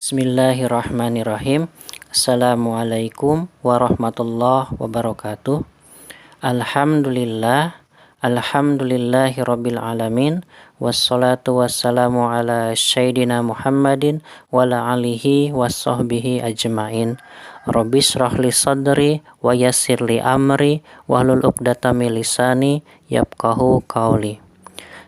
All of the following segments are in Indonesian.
Bismillahirrahmanirrahim. Assalamualaikum warahmatullahi wabarakatuh. Alhamdulillahirabbil alamin. Wassalatu wassalamu ala sayyidina Muhammadin wa ala alihi washabbihi ajmain. Rabbis shrahli sadri wa yassirli amri wahlul 'uqdatam min lisani yafqahu qauli.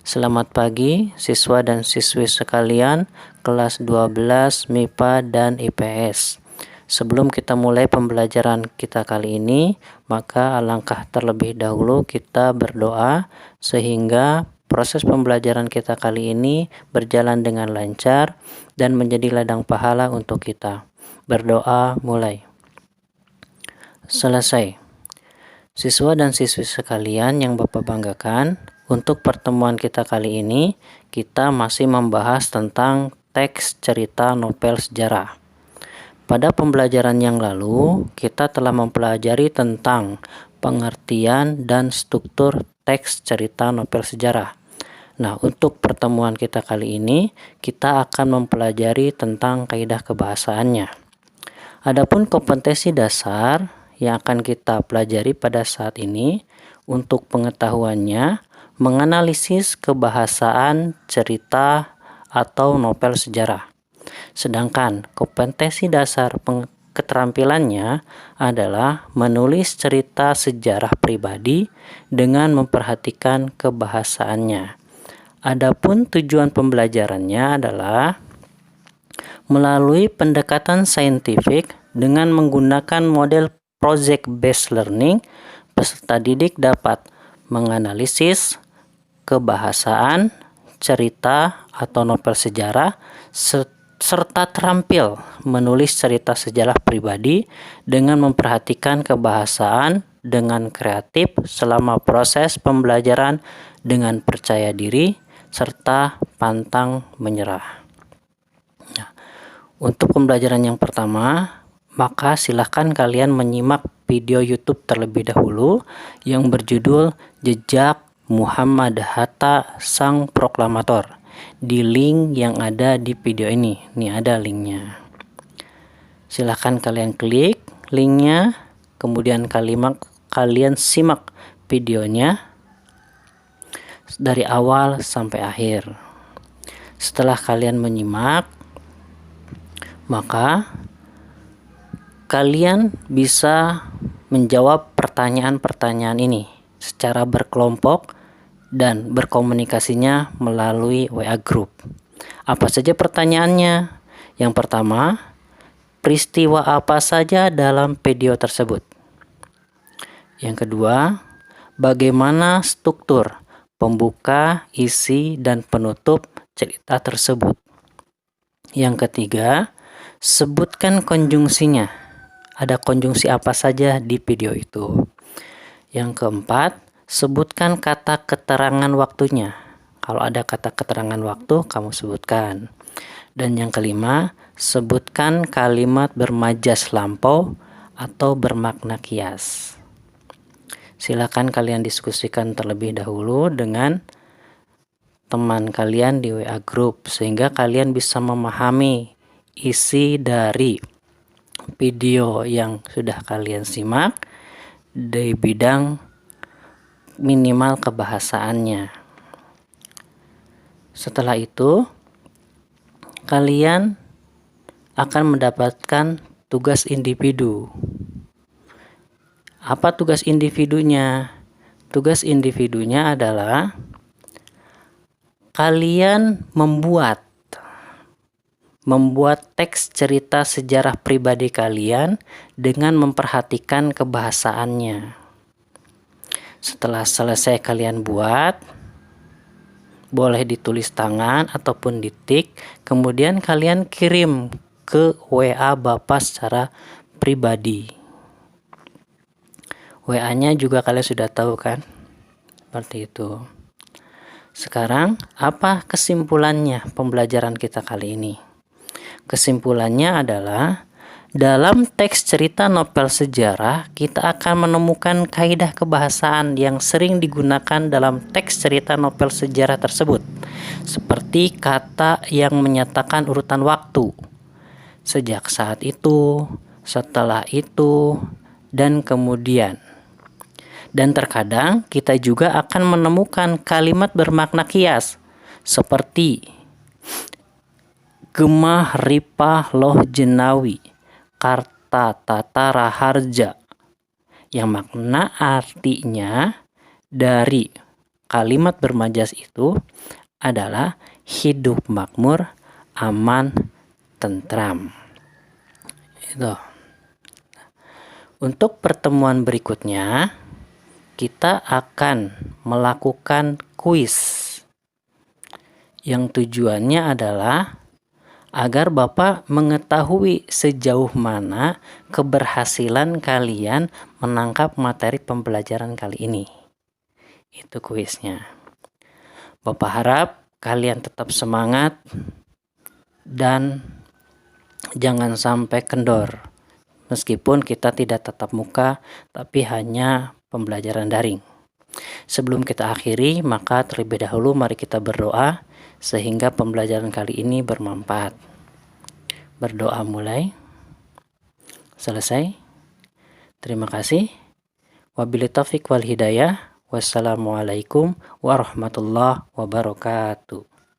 Selamat pagi siswa dan siswi sekalian kelas 12 MIPA dan IPS. Sebelum kita mulai pembelajaran kita kali ini, maka alangkah terlebih dahulu kita berdoa sehingga proses pembelajaran kita kali ini berjalan dengan lancar dan menjadi ladang pahala untuk kita. Berdoa mulai. Selesai. Siswa dan siswi sekalian yang Bapak banggakan, untuk pertemuan kita kali ini, kita masih membahas tentang teks cerita novel sejarah. Pada pembelajaran yang lalu, kita telah mempelajari tentang pengertian dan struktur teks cerita novel sejarah. Nah, untuk pertemuan kita kali ini, kita akan mempelajari tentang kaidah kebahasaannya. Adapun kompetensi dasar yang akan kita pelajari pada saat ini, untuk pengetahuannya, menganalisis kebahasaan cerita atau novel sejarah. Sedangkan kompetensi dasar keterampilannya adalah menulis cerita sejarah pribadi dengan memperhatikan kebahasaannya. Adapun tujuan pembelajarannya adalah melalui pendekatan saintifik dengan menggunakan model project based learning, peserta didik dapat menganalisis kebahasaan cerita atau novel sejarah serta terampil menulis cerita sejarah pribadi dengan memperhatikan kebahasaan dengan kreatif selama proses pembelajaran dengan percaya diri serta pantang menyerah. Nah, untuk pembelajaran yang pertama, maka silahkan kalian menyimak video YouTube terlebih dahulu yang berjudul Jejak Muhammad Hatta Sang Proklamator di link yang ada di video ini. Ini ada linknya. Silahkan kalian klik linknya, kemudian kalian simak videonya dari awal sampai akhir. Setelah kalian menyimak, maka kalian bisa menjawab pertanyaan-pertanyaan ini secara berkelompok dan berkomunikasinya melalui WA Group. Apa saja pertanyaannya? Yang pertama, peristiwa apa saja dalam video tersebut? Yang kedua, bagaimana struktur pembuka, isi, dan penutup cerita tersebut? Yang ketiga, sebutkan konjungsinya. Ada konjungsi apa saja di video itu? Yang keempat, sebutkan kata keterangan waktunya. Kalau ada kata keterangan waktu, kamu sebutkan. Dan yang kelima, sebutkan kalimat bermajas lampau atau bermakna kias. Silakan kalian diskusikan terlebih dahulu dengan teman kalian di WA Group sehingga kalian bisa memahami isi dari video yang sudah kalian simak di bidang minimal kebahasaannya. Setelah itu, kalian akan mendapatkan tugas individu. Apa tugas individunya? Tugas individunya adalah kalian membuat teks cerita sejarah pribadi kalian dengan memperhatikan kebahasaannya. Setelah selesai kalian buat, boleh ditulis tangan ataupun ditik, kemudian kalian kirim ke WA Bapak secara pribadi. WA-nya juga kalian sudah tahu kan? Seperti itu. Sekarang, apa kesimpulannya pembelajaran kita kali ini? Kesimpulannya adalah dalam teks cerita novel sejarah kita akan menemukan kaidah kebahasaan yang sering digunakan dalam teks cerita novel sejarah tersebut, seperti kata yang menyatakan urutan waktu, sejak saat itu, setelah itu, dan kemudian. Dan terkadang kita juga akan menemukan kalimat bermakna kias seperti gemah ripah loh jenawi karta tatara harja, yang makna artinya dari kalimat bermajas itu adalah hidup makmur, aman, tentram. Itu. Untuk pertemuan berikutnya, kita akan melakukan kuis yang tujuannya adalah agar Bapak mengetahui sejauh mana keberhasilan kalian menangkap materi pembelajaran kali ini. Itu kuisnya. Bapak harap kalian tetap semangat dan jangan sampai kendor. Meskipun kita tidak tatap muka, tapi hanya pembelajaran daring. Sebelum kita akhiri, maka terlebih dahulu mari kita berdoa sehingga pembelajaran kali ini bermanfaat. Berdoa mulai. Selesai. Terima kasih. Wabillahi taufiq wal hidayah. Wassalamualaikum warahmatullahi wabarakatuh.